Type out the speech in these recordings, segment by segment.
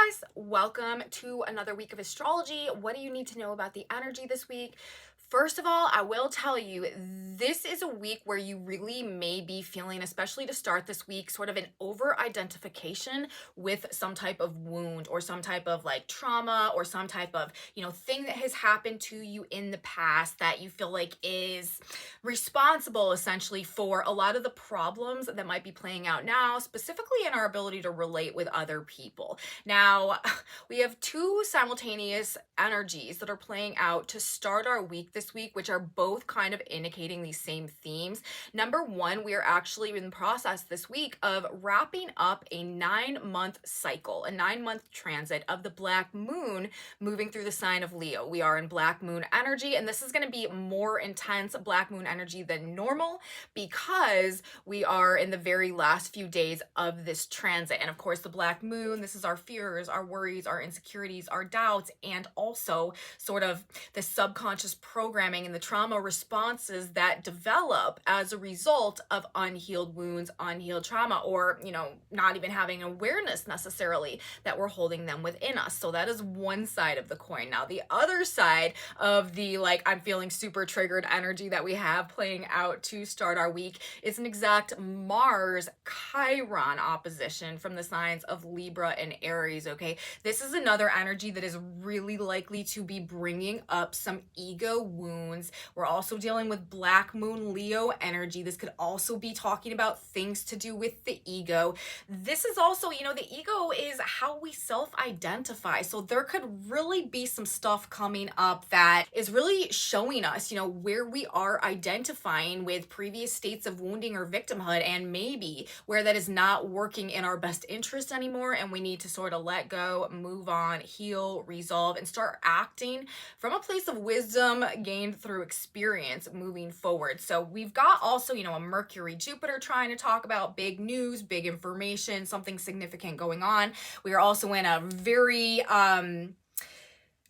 guys, welcome to another week of astrology. What do you need to know about the energy this week? First of all, I will tell you, this is a week where you really may be feeling, especially to start this week, sort of an over-identification with some type of wound or some type of like trauma or some type of, thing that has happened to you in the past that you feel like is responsible essentially for a lot of the problems that might be playing out now, specifically in our ability to relate with other people. Now, we have two simultaneous energies that are playing out to start our week this week, which are both kind of indicating these same themes. Number one, we are actually in the process this week of wrapping up a 9-month cycle, a 9-month transit of the black moon moving through the sign of Leo. We are in black moon energy, and this is going to be more intense black moon energy than normal because we are in the very last few days of this transit. And of course, the black moon, this is our fears, our worries, our insecurities, our doubts, and also sort of the subconscious programming and the trauma responses that develop as a result of unhealed wounds, unhealed trauma, or, not even having awareness necessarily that we're holding them within us. So that is one side of the coin. Now, the other side of the I'm feeling super triggered energy that we have playing out to start our week is an exact Mars Chiron opposition from the signs of Libra and Aries, okay? This is another energy that is really likely to be bringing up some ego wounds. We're also dealing with black moon Leo energy. This could also be talking about things to do with the ego. This is also, the ego is how we self-identify. So there could really be some stuff coming up that is really showing us, where we are identifying with previous states of wounding or victimhood, and maybe where that is not working in our best interest anymore, and we need to sort of let go, move on, heal, resolve, and start acting from a place of wisdom gained through experience moving forward. So we've got also, a Mercury Jupiter trying to talk about big news, big information, something significant going on. We are also in a very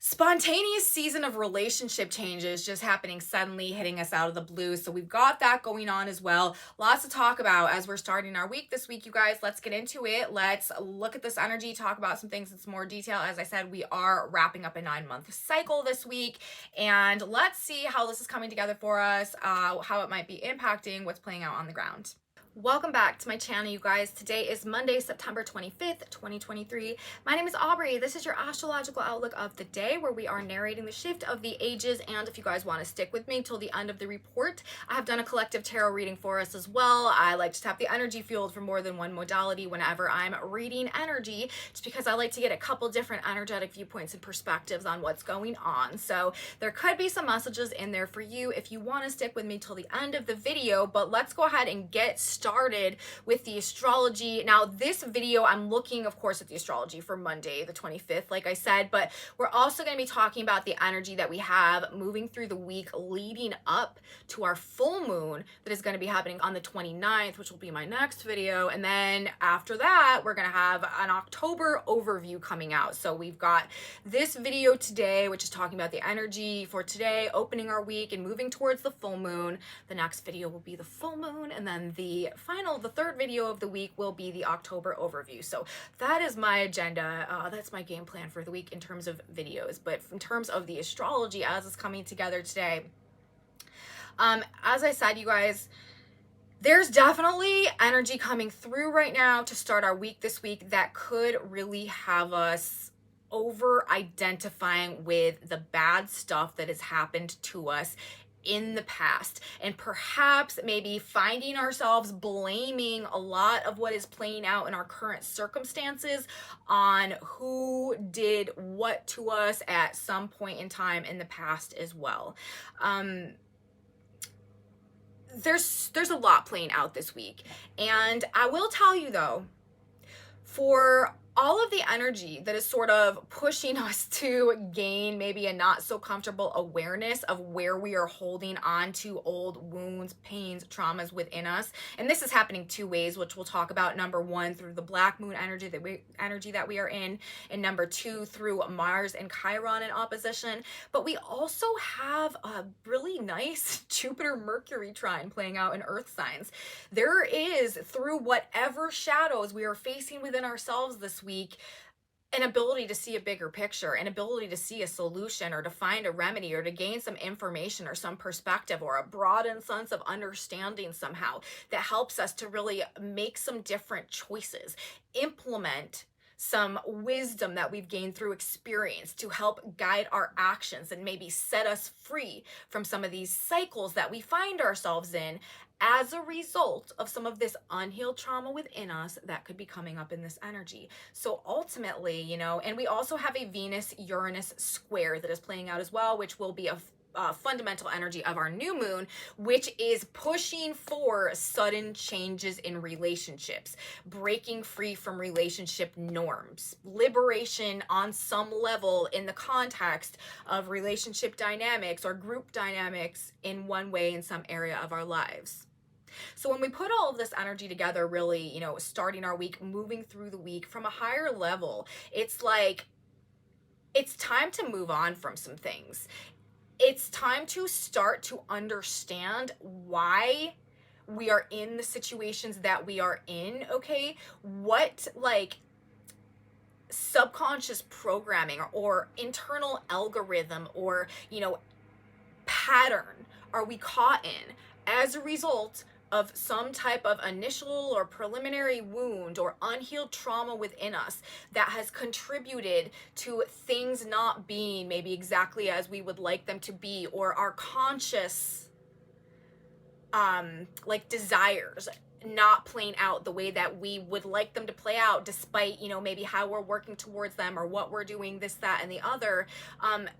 spontaneous season of relationship changes just happening suddenly, hitting us out of the blue. So we've got that going on as well. Lots to talk about as we're starting our week this week, you guys. Let's get into it. Let's look at this energy, talk about some things in some more detail. As I said, we are wrapping up a 9-month cycle this week, and let's see how this is coming together for us, how it might be impacting what's playing out on the ground. Welcome back to my channel, you guys. Today is Monday, September 25th, 2023. My name is Aubrey. This is your astrological outlook of the day, where we are narrating the shift of the ages. And if you guys want to stick with me till the end of the report, I have done a collective tarot reading for us as well. I like to tap the energy field for more than one modality whenever I'm reading energy, just because I like to get a couple different energetic viewpoints and perspectives on what's going on. So there could be some messages in there for you if you want to stick with me till the end of the video. But let's go ahead and get started with the astrology. Now, this video, I'm looking, of course, at the astrology for Monday, the 25th, like I said, but we're also going to be talking about the energy that we have moving through the week leading up to our full moon that is going to be happening on the 29th, which will be my next video. And then after that, we're going to have an October overview coming out. So we've got this video today, which is talking about the energy for today, opening our week and moving towards the full moon. The next video will be the full moon, and then the third video of the week will be the October overview. So that is my agenda. That's my game plan for the week in terms of videos. But in terms of the astrology as it's coming together today, as I said, you guys, there's definitely energy coming through right now to start our week this week that could really have us over identifying with the bad stuff that has happened to us in the past, and perhaps maybe finding ourselves blaming a lot of what is playing out in our current circumstances on who did what to us at some point in time in the past as well. There's a lot playing out this week, and I will tell you though, for all of the energy that is sort of pushing us to gain maybe a not so comfortable awareness of where we are holding on to old wounds, pains, traumas within us. And this is happening two ways, which we'll talk about. Number one, through the black moon energy that we are in, and number two, through Mars and Chiron in opposition. But we also have a really nice Jupiter Mercury trine playing out in earth signs. There is, through whatever shadows we are facing within ourselves this week, an ability to see a bigger picture, an ability to see a solution or to find a remedy or to gain some information or some perspective or a broadened sense of understanding somehow that helps us to really make some different choices, implement some wisdom that we've gained through experience to help guide our actions and maybe set us free from some of these cycles that we find ourselves in as a result of some of this unhealed trauma within us that could be coming up in this energy. So ultimately, and we also have a Venus Uranus square that is playing out as well, which will be a fundamental energy of our new moon, which is pushing for sudden changes in relationships, breaking free from relationship norms, liberation on some level in the context of relationship dynamics or group dynamics in one way in some area of our lives. So when we put all of this energy together, really, starting our week, moving through the week from a higher level, it's like, it's time to move on from some things. It's time to start to understand why we are in the situations that we are in, okay? What, subconscious programming or internal algorithm or, pattern are we caught in as a result of some type of initial or preliminary wound or unhealed trauma within us that has contributed to things not being maybe exactly as we would like them to be, or our conscious desires not playing out the way that we would like them to play out, despite maybe how we're working towards them or what we're doing, this, that, and the other.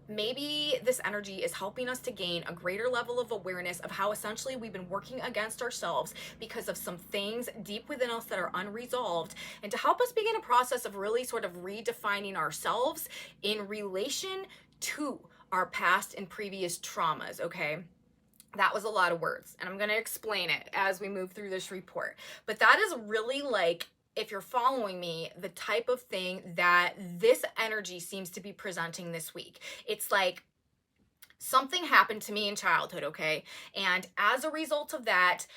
Maybe this energy is helping us to gain a greater level of awareness of how essentially we've been working against ourselves because of some things deep within us that are unresolved, and to help us begin a process of really sort of redefining ourselves in relation to our past and previous traumas, okay? That was a lot of words, and I'm going to explain it as we move through this report. But that is really, if you're following me, the type of thing that this energy seems to be presenting this week. It's like something happened to me in childhood, okay? And as a result of that,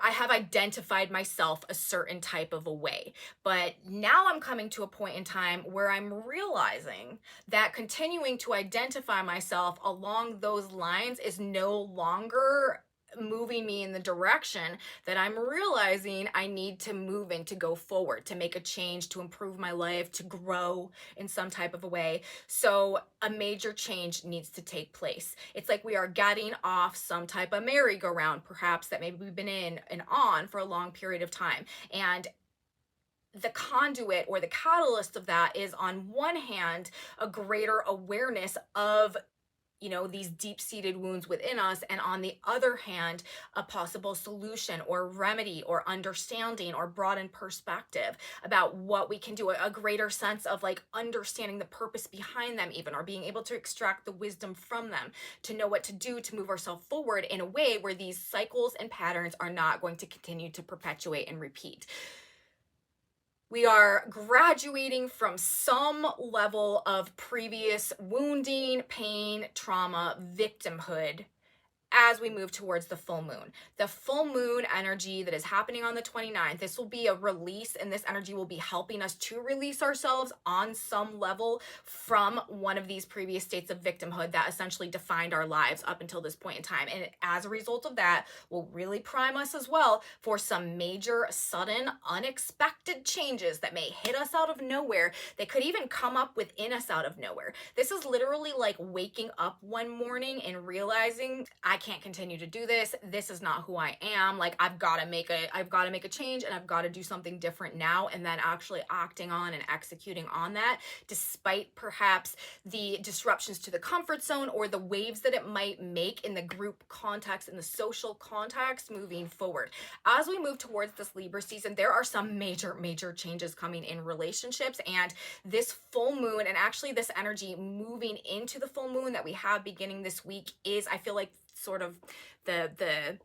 I have identified myself a certain type of a way. But now I'm coming to a point in time where I'm realizing that continuing to identify myself along those lines is no longer moving me in the direction that I'm realizing I need to move in, to go forward, to make a change, to improve my life, to grow in some type of a way. So a major change needs to take place. It's like we are getting off some type of merry-go-round, perhaps, that maybe we've been in and on for a long period of time. And the conduit or the catalyst of that is, on one hand, a greater awareness of these deep-seated wounds within us, and on the other hand, a possible solution or remedy or understanding or broadened perspective about what we can do, a greater sense of understanding the purpose behind them even, or being able to extract the wisdom from them to know what to do to move ourselves forward in a way where these cycles and patterns are not going to continue to perpetuate and repeat. We are graduating from some level of previous wounding, pain, trauma, victimhood as we move towards the full moon. The full moon energy that is happening on the 29th, this will be a release, and this energy will be helping us to release ourselves on some level from one of these previous states of victimhood that essentially defined our lives up until this point in time. And as a result of that, will really prime us as well for some major, sudden, unexpected changes that may hit us out of nowhere. They could even come up within us out of nowhere. This is literally like waking up one morning and realizing, I can't continue to do this. This is not who I am. I've got to make a change, and I've got to do something different now, and then actually acting on and executing on that, despite perhaps the disruptions to the comfort zone or the waves that it might make in the group context, in the social context moving forward. As we move towards this Libra season, there are some major changes coming in relationships, and this full moon, and actually this energy moving into the full moon that we have beginning this week, is, I feel like, sort of the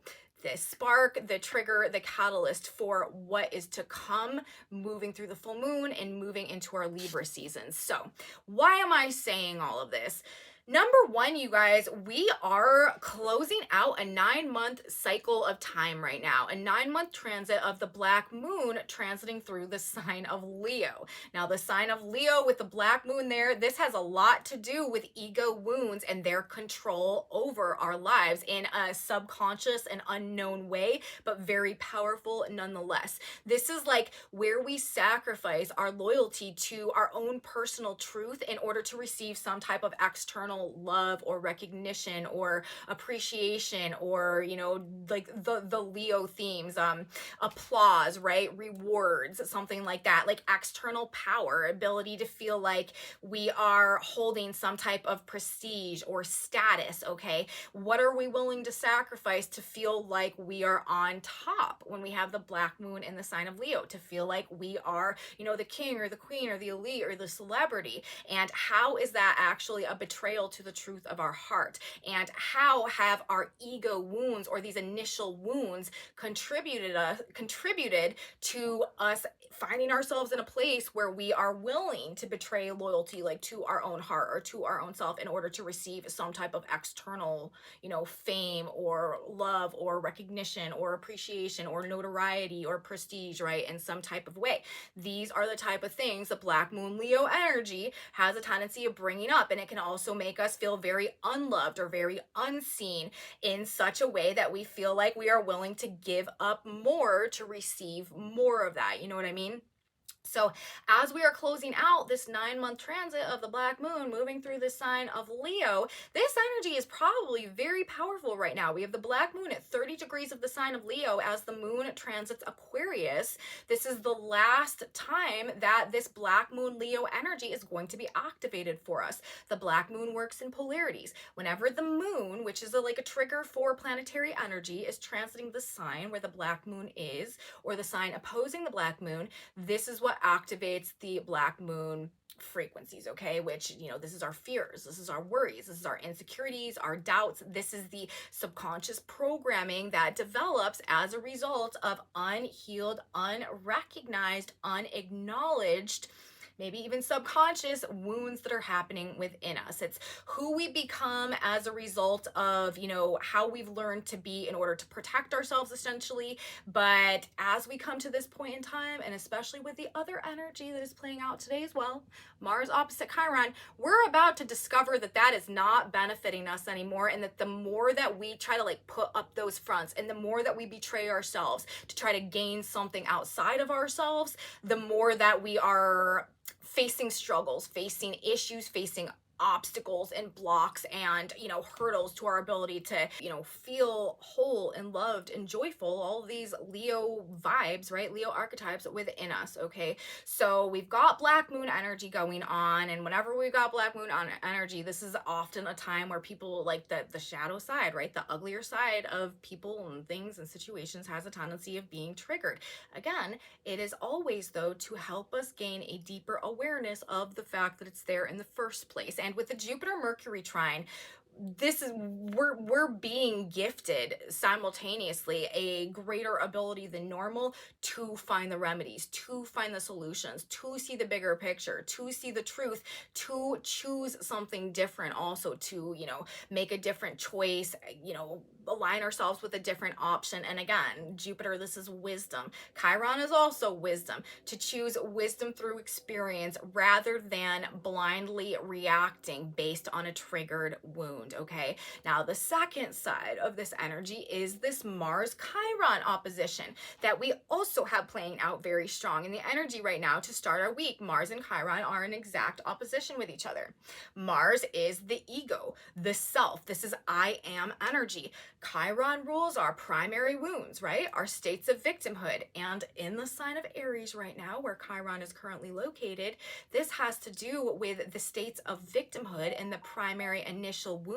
spark, the trigger, the catalyst for what is to come moving through the full moon and moving into our Libra season. So why am I saying all of this? Number one, you guys, we are closing out a 9-month cycle of time right now, a 9-month transit of the black moon transiting through the sign of Leo. Now, the sign of Leo with the black moon there, this has a lot to do with ego wounds and their control over our lives in a subconscious and unknown way, but very powerful nonetheless. This is like where we sacrifice our loyalty to our own personal truth in order to receive some type of external love or recognition or appreciation, or like the Leo themes, applause, right, rewards, something like that, like external power, ability to feel like we are holding some type of prestige or status. Okay, what are we willing to sacrifice to feel like we are on top when we have the black moon in the sign of Leo, to feel like we are the king or the queen or the elite or the celebrity? And how is that actually a betrayal to the truth of our heart? And how have our ego wounds, or these initial wounds, contributed to us finding ourselves in a place where we are willing to betray loyalty, like to our own heart or to our own self, in order to receive some type of external fame or love or recognition or appreciation or notoriety or prestige, right, in some type of way? These are the type of things the black moon Leo energy has a tendency of bringing up, and it can also make us feel very unloved or very unseen in such a way that we feel like we are willing to give up more to receive more of that. You know what I mean? So, as we are closing out this 9-month transit of the black moon moving through the sign of Leo, this energy is probably very powerful right now. We have the black moon at 30 degrees of the sign of Leo as the moon transits Aquarius. This is the last time that this black moon Leo energy is going to be activated for us. The black moon works in polarities. Whenever the moon, which is like a trigger for planetary energy, is transiting the sign where the black moon is, or the sign opposing the black moon, this is what activates the black moon frequencies, okay? Which, this is our fears, this is our worries, this is our insecurities, our doubts. This is the subconscious programming that develops as a result of unhealed, unrecognized, unacknowledged, maybe even subconscious wounds that are happening within us. It's who we become as a result of, how we've learned to be in order to protect ourselves, essentially. But as we come to this point in time, and especially with the other energy that is playing out today as well, Mars opposite Chiron, we're about to discover that that is not benefiting us anymore, and that the more that we try to put up those fronts, and the more that we betray ourselves to try to gain something outside of ourselves, the more that we are facing struggles, facing issues, facing obstacles and blocks and hurdles to our ability to feel whole and loved and joyful, all of these Leo vibes, right, Leo archetypes within us. Okay, so we've got black moon energy going on, and whenever we've got black moon on energy, this is often a time where people, like the shadow side, right, the uglier side of people and things and situations, has a tendency of being triggered. Again, it is always, though, to help us gain a deeper awareness of the fact that it's there in the first place. And with the Jupiter Mercury trine, this is we're being gifted simultaneously a greater ability than normal to find the remedies, to find the solutions, to see the bigger picture, to see the truth, to choose something different, also to make a different choice, align ourselves with a different option. And again, Jupiter, this is wisdom. Chiron is also wisdom, to choose wisdom through experience rather than blindly reacting based on a triggered wound. Okay, now the second side of this energy is this Mars Chiron opposition that we also have playing out very strong in the energy right now to start our week. Mars and Chiron are in exact opposition with each other. Mars is the ego, the self. This is I am energy. Chiron rules our primary wounds, right? Our states of victimhood. And in the sign of Aries right now, where Chiron is currently located, this has to do with the states of victimhood and the primary initial wounds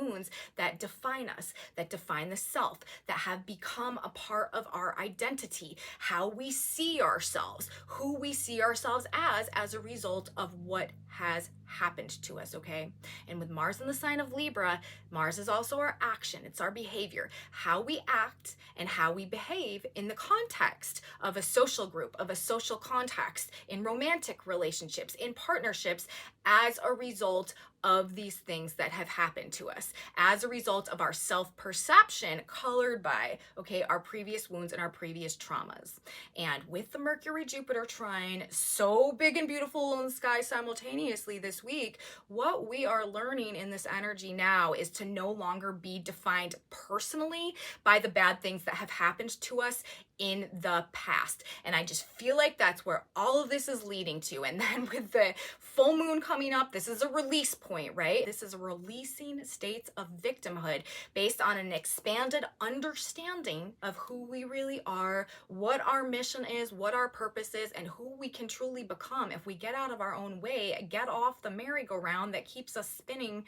that define us, that define the self, that have become a part of our identity, how we see ourselves, who we see ourselves as a result of what has happened to us, okay? And with Mars in the sign of Libra, Mars is also our action, it's our behavior, how we act and how we behave in the context of a social group, of a social context, in romantic relationships, in partnerships, as a result of these things that have happened to us as a result of our self-perception colored by, okay, our previous wounds and our previous traumas. And with the Mercury Jupiter trine so big and beautiful in the sky simultaneously this week, what we are learning in this energy now is to no longer be defined personally by the bad things that have happened to us in the past. And I just feel like that's where all of this is leading to. And then with the full moon coming up, this is a release point, right? This is releasing states of victimhood based on an expanded understanding of who we really are, what our mission is, what our purpose is, and who we can truly become if we get out of our own way, get off the merry-go-round that keeps us spinning,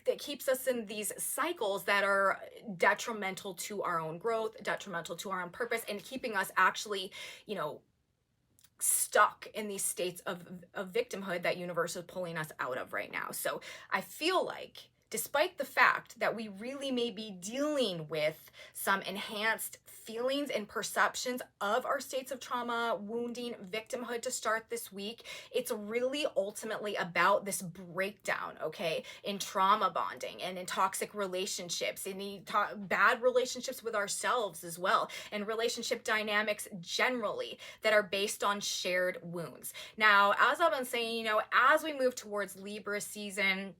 that keeps us in these cycles that are detrimental to our own growth, detrimental to our own purpose, and keeping us actually, stuck in these states of victimhood that universe is pulling us out of right now. So I feel like, despite the fact that we really may be dealing with some enhanced feelings and perceptions of our states of trauma, wounding, victimhood to start this week, it's really ultimately about this breakdown, okay, in trauma bonding and in toxic relationships, in bad relationships with ourselves as well, and relationship dynamics generally that are based on shared wounds. Now, as I've been saying, as we move towards Libra season,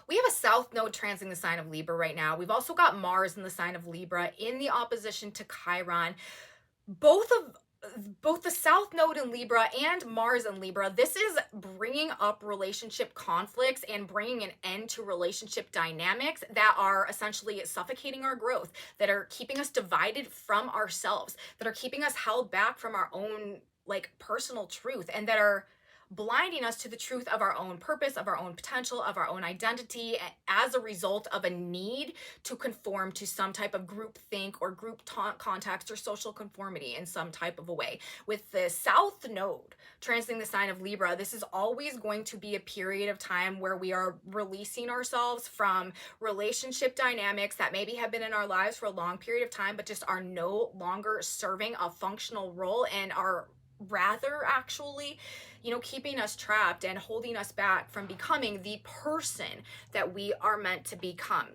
we have a South Node transiting the sign of Libra right now. We've also got Mars in the sign of Libra in the opposition to Chiron. Both the South Node in Libra and Mars in Libra, this is bringing up relationship conflicts and bringing an end to relationship dynamics that are essentially suffocating our growth, that are keeping us divided from ourselves, that are keeping us held back from our own personal truth, and that are blinding us to the truth of our own purpose, of our own potential, of our own identity as a result of a need to conform to some type of group think or group context or social conformity in some type of a way. With the South Node transiting the sign of Libra, this is always going to be a period of time where we are releasing ourselves from relationship dynamics that maybe have been in our lives for a long period of time, but just are no longer serving a functional role and are rather actually keeping us trapped and holding us back from becoming the person that we are meant to become.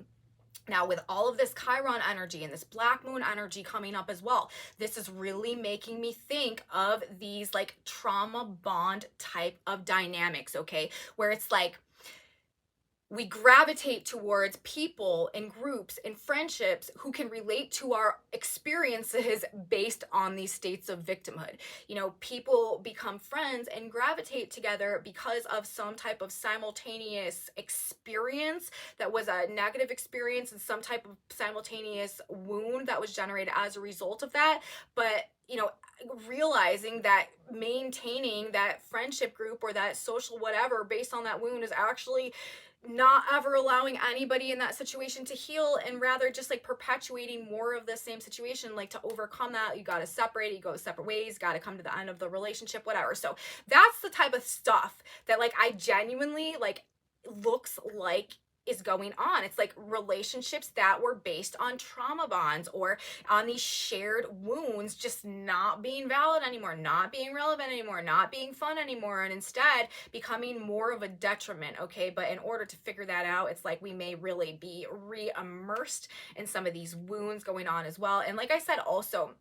Now, with all of this Chiron energy and this black moon energy coming up as well, this is really making me think of these trauma bond type of dynamics, okay? Where it's we gravitate towards people and groups and friendships who can relate to our experiences based on these states of victimhood. People become friends and gravitate together because of some type of simultaneous experience that was a negative experience and some type of simultaneous wound that was generated as a result of that. But realizing that maintaining that friendship group or that social whatever based on that wound is actually not ever allowing anybody in that situation to heal, and rather just perpetuating more of the same situation. To overcome that, you got to separate, you go separate ways, got to come to the end of the relationship, whatever. So that's the type of stuff that I genuinely looks like is going on. It's relationships that were based on trauma bonds or on these shared wounds just not being valid anymore, not being relevant anymore, not being fun anymore, and instead becoming more of a detriment, okay? But in order to figure that out, it's we may really be re-immersed in some of these wounds going on as well. And like I said, also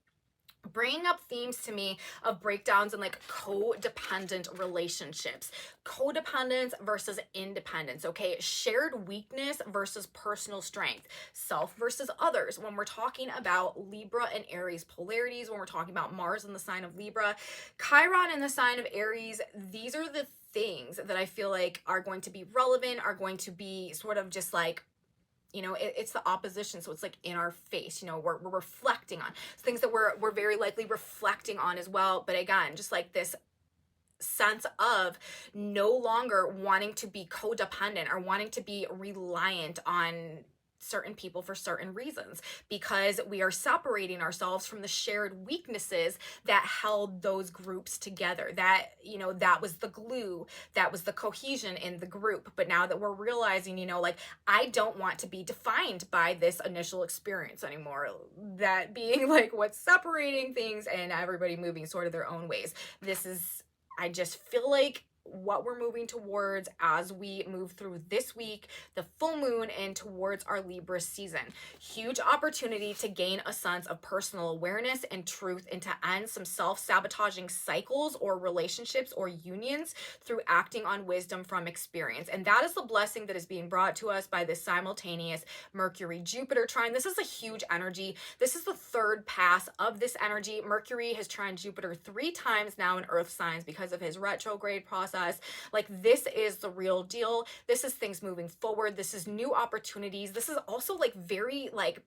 bringing up themes to me of breakdowns in codependent relationships, codependence versus independence, okay? Shared weakness versus personal strength, self versus others. When we're talking about Libra and Aries polarities, when we're talking about Mars in the sign of Libra, Chiron in the sign of Aries, these are the things that I feel are going to be relevant, are going to be sort of just it's the opposition, so it's in our face. We're reflecting on things that we're very likely reflecting on as well. But again, just this sense of no longer wanting to be codependent or wanting to be reliant on certain people for certain reasons, because we are separating ourselves from the shared weaknesses that held those groups together, that that was the glue, that was the cohesion in the group. But now that we're realizing I don't want to be defined by this initial experience anymore, that being what's separating things and everybody moving sort of their own ways, I just feel what we're moving towards as we move through this week, the full moon, and towards our Libra season. Huge opportunity to gain a sense of personal awareness and truth, and to end some self-sabotaging cycles or relationships or unions through acting on wisdom from experience. And that is the blessing that is being brought to us by this simultaneous Mercury-Jupiter trine. This is a huge energy. This is the third pass of this energy. Mercury has trined Jupiter 3 times now in Earth signs because of his retrograde process. Like, this is the real deal. This is things moving forward. This is new opportunities. This is also like very like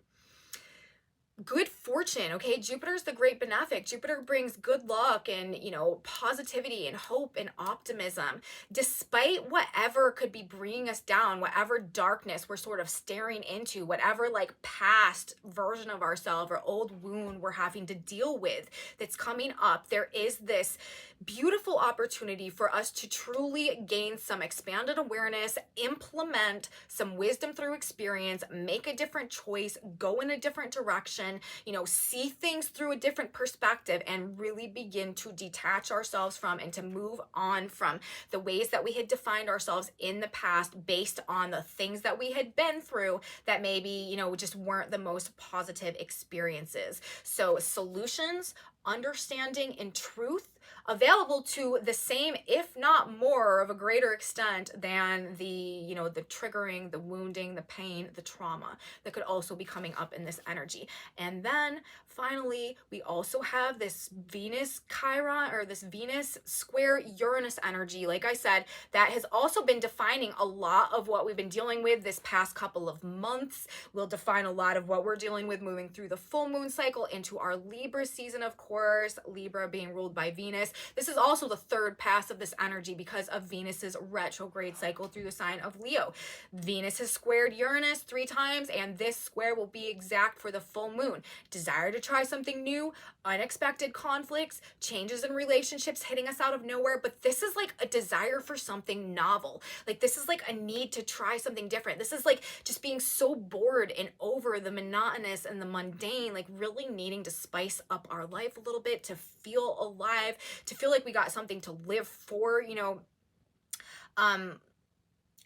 good fortune. Okay, Jupiter's the great benefic. Jupiter brings good luck and, you know, positivity and hope and optimism, despite whatever could be bringing us down, whatever darkness we're sort of staring into, whatever like past version of ourselves or old wound we're having to deal with that's coming up. There is this beautiful opportunity for us to truly gain some expanded awareness, implement some wisdom through experience, make a different choice, go in a different direction, you know, see things through a different perspective, and really begin to detach ourselves from and to move on from the ways that we had defined ourselves in the past based on the things that we had been through that maybe, you know, just weren't the most positive experiences. So solutions, understanding, and truth available to the same, if not more of a greater extent than the, you know, the triggering, the wounding, the pain, the trauma that could also be coming up in this energy. And then finally, we also have this Venus chiron, or this Venus square Uranus energy. Like I said, that has also been defining a lot of what we've been dealing with this past couple of months. Will define a lot of what we're dealing with moving through the full moon cycle into our Libra season, of course, Libra being ruled by Venus. This is also the third pass of this energy because of Venus's retrograde cycle through the sign of Leo. Venus has squared Uranus 3 times, and this square will be exact for the full moon. Desire to try something new, unexpected conflicts, changes in relationships hitting us out of nowhere, but this is like a desire for something novel. Like, this is like a need to try something different. This is like just being so bored and over the monotonous and the mundane, like really needing to spice up our life a little bit, to feel alive, to feel like we got something to live for, you know.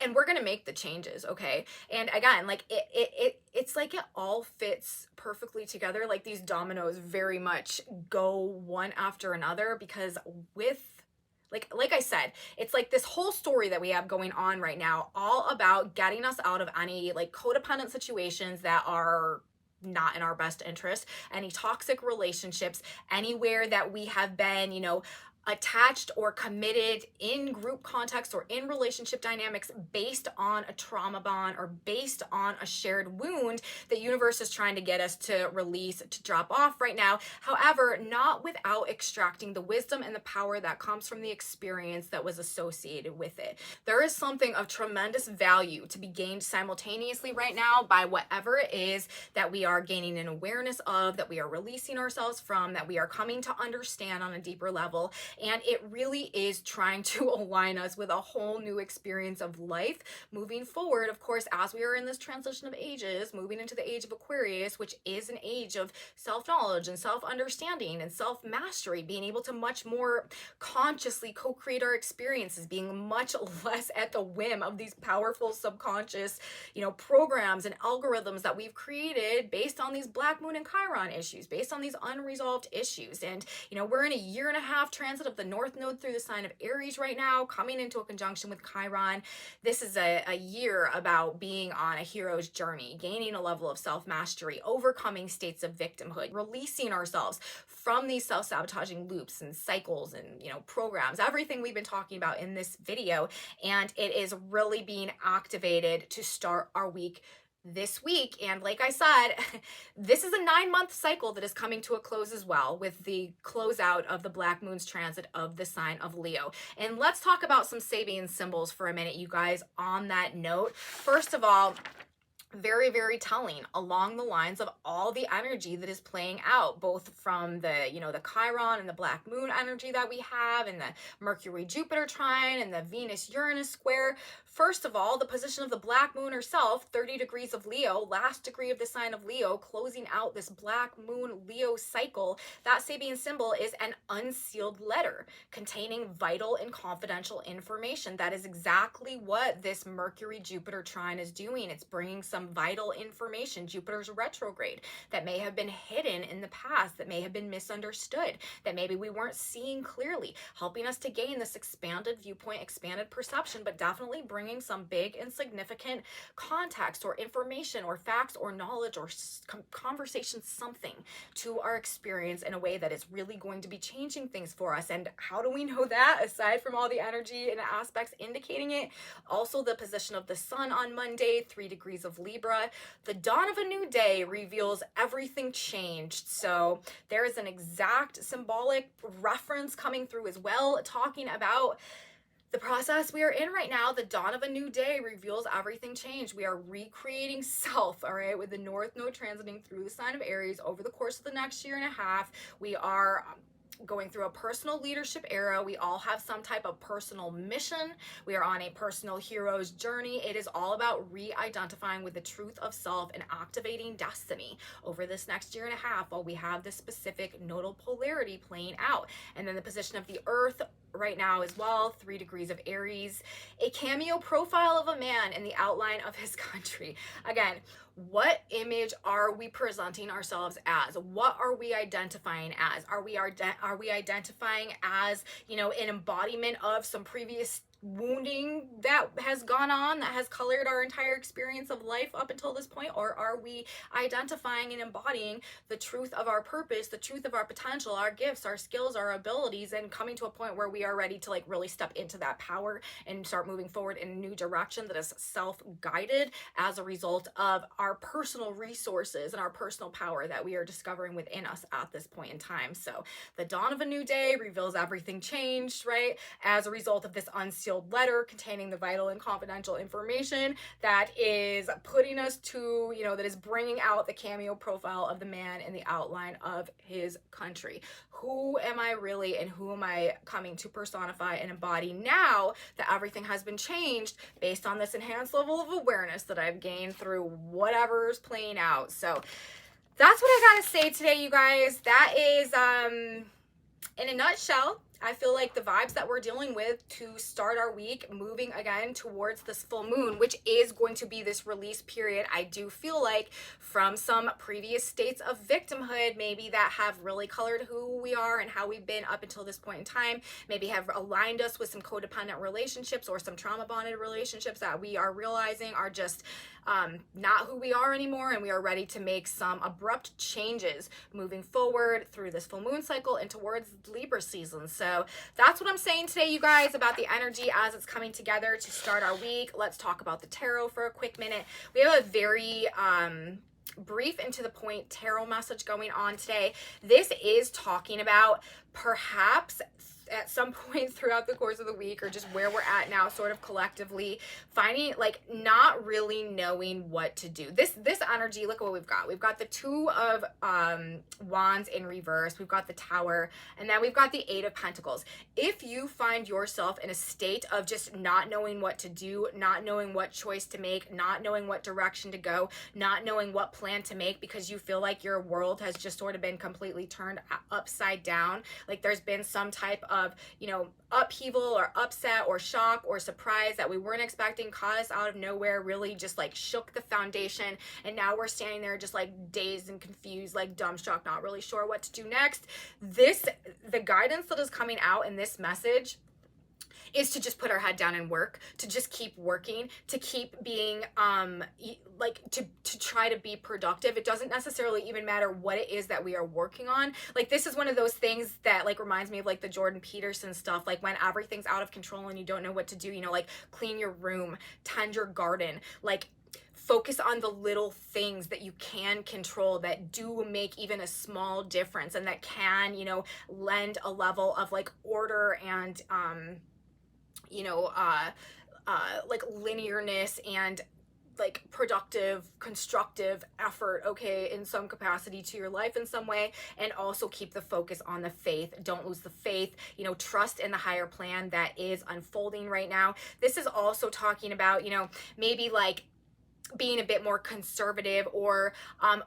And we're gonna make the changes, okay? And again, like it's like it all fits perfectly together. Like, these dominoes very much go one after another, because with like I said, it's like this whole story that we have going on right now, all about getting us out of any like codependent situations that are not in our best interest, any toxic relationships, anywhere that we have been, you know, attached or committed in group context or in relationship dynamics based on a trauma bond or based on a shared wound that universe is trying to get us to release, to drop off right now. However, not without extracting the wisdom and the power that comes from the experience that was associated with it. There is something of tremendous value to be gained simultaneously right now by whatever it is that we are gaining an awareness of, that we are releasing ourselves from, that we are coming to understand on a deeper level. And it really is trying to align us with a whole new experience of life moving forward. Of course, as we are in this transition of ages, moving into the age of Aquarius, which is an age of self-knowledge and self-understanding and self-mastery, being able to much more consciously co-create our experiences, being much less at the whim of these powerful subconscious, you know, programs and algorithms that we've created based on these Black Moon and Chiron issues, based on these unresolved issues. And, you know, we're in a 1.5-year transit of the North Node through the sign of Aries right now, coming into a conjunction with Chiron. This is a year about being on a hero's journey, gaining a level of self-mastery, overcoming states of victimhood, releasing ourselves from these self-sabotaging loops and cycles and, you know, programs, everything we've been talking about in this video. And it is really being activated to start our week this week. And like I said, this is a 9-month cycle that is coming to a close as well, with the closeout of the Black Moon's transit of the sign of Leo. And let's talk about some Sabian symbols for a minute, you guys, on that note. First of all, very, very telling along the lines of all the energy that is playing out, both from the, the chiron and the black moon energy that we have, and the Mercury Jupiter trine, and the Venus Uranus square. First of all, the position of the black moon herself, 30 degrees of Leo, last degree of the sign of Leo, closing out this black moon Leo cycle. That Sabian symbol is an unsealed letter containing vital and confidential information. That is exactly what this Mercury Jupiter trine is doing. It's bringing some vital information. Jupiter's retrograde that may have been hidden in the past, that may have been misunderstood, that maybe we weren't seeing clearly, helping us to gain this expanded viewpoint, expanded perception, but definitely bringing some big and significant context or information or facts or knowledge or conversation, something to our experience in a way that is really going to be changing things for us. And how do we know that, aside from all the energy and aspects indicating it? Also, the position of the sun on Monday, 3 degrees of Libra. The dawn of a new day reveals everything changed. So there is an exact symbolic reference coming through as well, talking about the process we are in right now. The dawn of a new day reveals everything changed. We are recreating self, all right, with the North Node transiting through the sign of Aries over the course of the next year and a half. We are going through a personal leadership era. We all have some type of personal mission. We are on a personal hero's journey. It is all about re-identifying with the truth of self and activating destiny over this next year and a half, while we have this specific nodal polarity playing out. And then the position of the earth right now as well, 3 degrees of Aries, a cameo profile of a man in the outline of his country. Again, what image are we presenting ourselves as? What are we identifying as? Are we identifying as, an embodiment of some previous wounding that has gone on, that has colored our entire experience of life up until this point? Or are we identifying and embodying the truth of our purpose, the truth of our potential, our gifts, our skills, our abilities, and coming to a point where we are ready to really step into that power and start moving forward in a new direction that is self-guided as a result of our personal resources and our personal power that we are discovering within us at this point in time. So the dawn of a new day reveals everything changed, right? As a result of this unsealed letter containing the vital and confidential information that is putting us to, that is bringing out the cameo profile of the man in the outline of his country. Who am I really, and who am I coming to personify and embody now that everything has been changed based on this enhanced level of awareness that I've gained through whatever's playing out? So that's what I gotta say today, you guys. That is, in a nutshell, I feel like the vibes that we're dealing with to start our week, moving again towards this full moon, which is going to be this release period. I do feel like from some previous states of victimhood, maybe that have really colored who we are and how we've been up until this point in time, maybe have aligned us with some codependent relationships or some trauma bonded relationships that we are realizing are just not who we are anymore, and we are ready to make some abrupt changes moving forward through this full moon cycle and towards Libra season. So that's what I'm saying today, you guys, about the energy as it's coming together to start our week. Let's talk about the tarot for a quick minute. We have a very brief and to the point tarot message going on today. This is talking about perhaps at some point throughout the course of the week, or just where we're at now sort of collectively, finding not really knowing what to do. This energy, look at what we've got. We've got the 2 of wands in reverse, we've got the Tower, and then we've got the 8 of Pentacles. If you find yourself in a state of just not knowing what to do, not knowing what choice to make, not knowing what direction to go, not knowing what plan to make, because you feel like your world has just sort of been completely turned upside down, like there's been some type of upheaval or upset or shock or surprise that we weren't expecting, caught us out of nowhere, really just shook the foundation, and now we're standing there just dazed and confused, dumbstruck, not really sure what to do next. The guidance that is coming out in this message is to just put our head down and work, to just keep working, to keep being to try to be productive. It doesn't necessarily even matter what it is that we are working on. This is one of those things that reminds me of the Jordan Peterson stuff, when everything's out of control and you don't know what to do, clean your room, tend your garden, focus on the little things that you can control that do make even a small difference and that can, lend a level of order and linearness and like productive, constructive effort, okay, in some capacity to your life in some way. And also keep the focus on the faith. Don't lose the faith, you know, trust in the higher plan that is unfolding right now. This is also talking about, you know, maybe like being a bit more conservative, or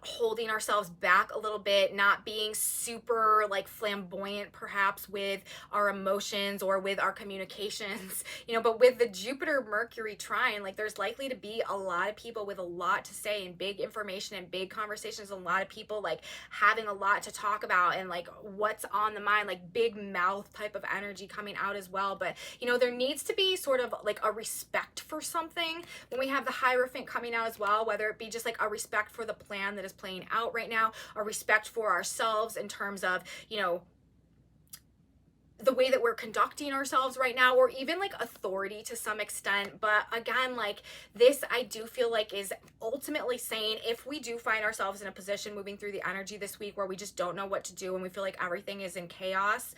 holding ourselves back a little bit, not being super like flamboyant perhaps with our emotions or with our communications, you know. But with the Jupiter Mercury trine, like there's likely to be a lot of people with a lot to say and big information and big conversations, a lot of people like having a lot to talk about and like what's on the mind, like big mouth type of energy coming out as well. But you know, there needs to be sort of like a respect for something when we have the Hierophant coming out as well, whether it be just like a respect for the plan that is playing out right now, a respect for ourselves in terms of, you know, the way that we're conducting ourselves right now, or even like authority to some extent. But again, like this, I do feel like is ultimately saying, if we do find ourselves in a position moving through the energy this week where we just don't know what to do and we feel like everything is in chaos,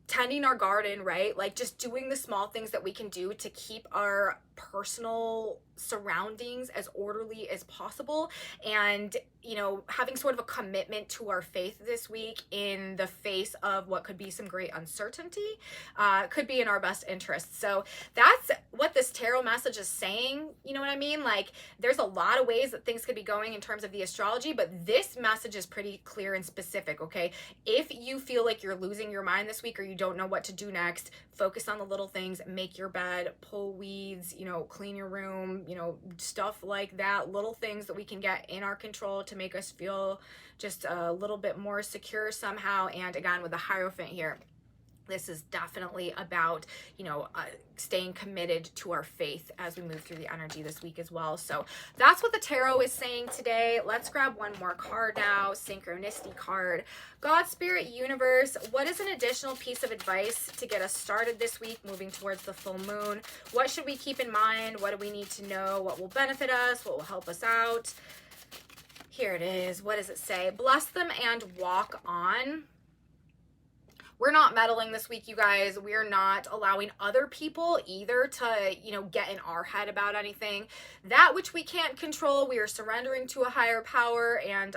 tending our garden, right? Like just doing the small things that we can do to keep our personal surroundings as orderly as possible, and you know, having sort of a commitment to our faith this week in the face of what could be some great uncertainty, could be in our best interest. So that's what this tarot message is saying. You know what I mean? Like there's a lot of ways that things could be going in terms of the astrology, but this message is pretty clear and specific, okay? If you feel like you're losing your mind this week or you don't know what to do next, focus on the little things, make your bed, pull weeds, you know, clean your room, you know, stuff like that, little things that we can get in our control to make us feel just a little bit more secure somehow. And again, with the Hierophant here, this is definitely about, you know, staying committed to our faith as we move through the energy this week as well. So that's what the tarot is saying today. Let's grab one more card now. Synchronicity card. God, Spirit, Universe, what is an additional piece of advice to get us started this week moving towards the full moon? What should we keep in mind? What do we need to know? What will benefit us? What will help us out? Here it is. What does it say? Bless them and walk on. We're not meddling this week, you guys. We're not allowing other people either to, you know, get in our head about anything. That which we can't control, we are surrendering to a higher power, and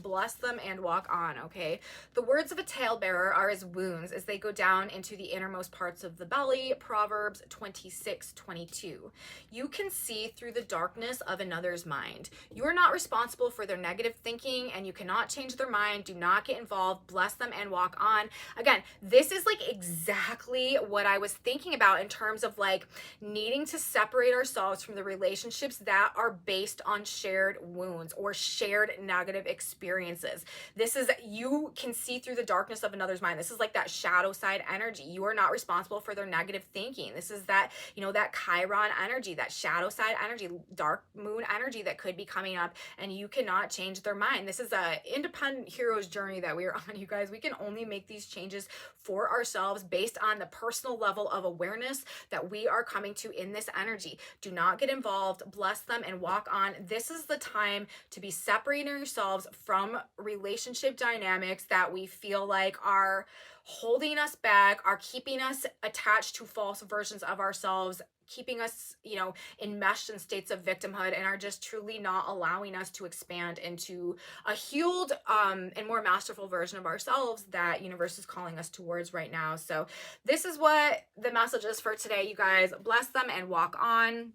bless them and walk on, okay? The words of a talebearer are as wounds as they go down into the innermost parts of the belly. Proverbs 26:22. You can see through the darkness of another's mind. You are not responsible for their negative thinking, and you cannot change their mind. Do not get involved. Bless them and walk on. Again, this is like exactly what I was thinking about in terms of like needing to separate ourselves from the relationships that are based on shared wounds or shared negative experiences. This is, you can see through the darkness of another's mind. This is like that shadow side energy. You are not responsible for their negative thinking. This is that, you know, that chiron energy, that shadow side energy, dark moon energy that could be coming up, and you cannot change their mind. This is a independent hero's journey that we are on, you guys. We can only make these changes for ourselves based on the personal level of awareness that we are coming to in this energy. Do not get involved. Bless them and walk on. This is the time to be separating yourselves from relationship dynamics that we feel like are holding us back, are keeping us attached to false versions of ourselves, keeping us, you know, enmeshed in states of victimhood, and are just truly not allowing us to expand into a healed and more masterful version of ourselves that universe is calling us towards right now. So this is what the message is for today, you guys. Bless them and walk on.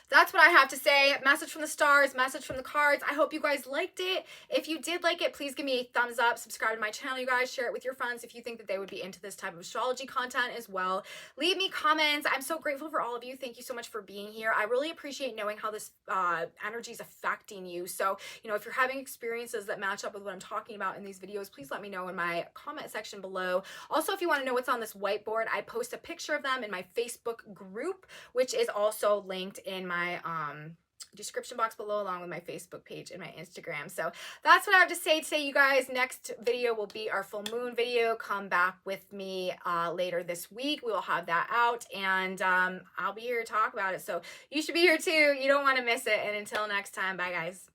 That's what I have to say. Message from the stars, message from the cards. I hope you guys liked it. If you did like it, please give me a thumbs up. Subscribe to my channel, you guys. Share it with your friends if you think that they would be into this type of astrology content as well. Leave me comments. I'm so grateful for all of you. Thank you so much for being here. I really appreciate knowing how this energy is affecting you. So, you know, if you're having experiences that match up with what I'm talking about in these videos, please let me know in my comment section below. Also, if you want to know what's on this whiteboard, I post a picture of them in my Facebook group, which is also linked in my description box below, along with my Facebook page and my Instagram. So that's what I have to say today, you guys. Next video will be our full moon video. Come back with me later this week. We will have that out, and I'll be here to talk about it. So you should be here too. You don't want to miss it. And until next time, bye guys.